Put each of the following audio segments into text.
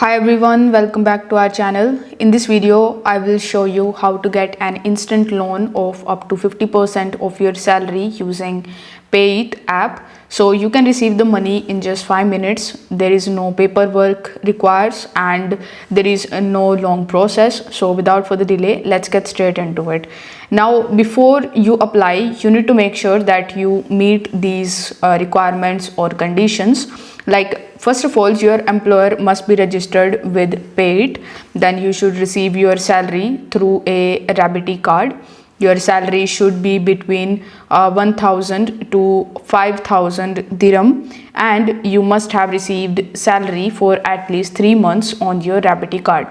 Hi everyone, welcome back to our channel. In this video, I will show you how to get an instant loan of up to 50% of your salary using Payit app. So you can receive the money in just 5 minutes. There is no paperwork required and there is no long process. So without further delay, let's get straight into it. Now, before you apply, you need to make sure that you meet these requirements or conditions. Like, first of all, your employer must be registered with payit. Then you should receive your salary through a RABT card. Your salary should be between 1000 to 5000 dirham, and you must have received salary for at least 3 months on your RABT card.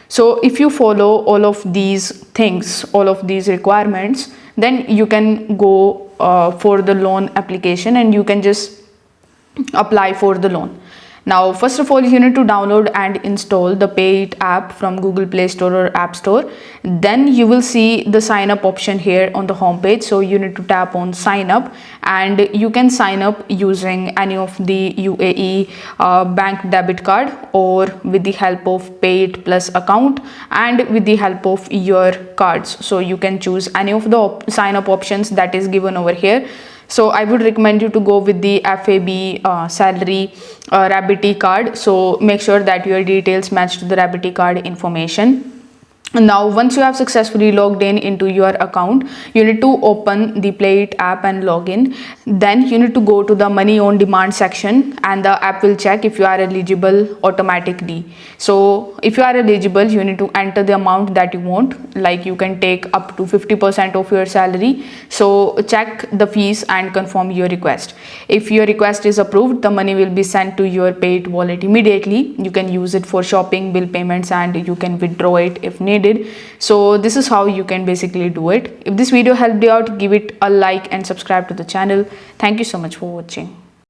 So if you follow all of these things, all of these requirements, then you can go for the loan application and you can just apply for the loan. Now, first of all, you need to download and install the Payit app from Google Play Store or App Store. Then you will see the sign up option here on the home page. So you need to tap on sign up and you can sign up using any of the UAE bank debit card or with the help of Payit Plus account and with the help of your cards. So you can choose any of the sign up options that is given over here. So I would recommend you to go with the FAB salary RABT card. So make sure that your details match to the RABT card information. Now, once you have successfully logged in into your account, you need to open the Payit app and log in. Then you need to go to the money on demand section and the app will check if you are eligible automatically. So if you are eligible, you need to enter the amount that you want. Like, you can take up to 50% of your salary. So check the fees and confirm your request. If your request is approved, the money will be sent to your Payit wallet immediately. You can use it for shopping, bill payments, and you can withdraw it if needed. So this is how you can basically do it. If this video helped you out, give it a like and subscribe to the channel. Thank you so much for watching.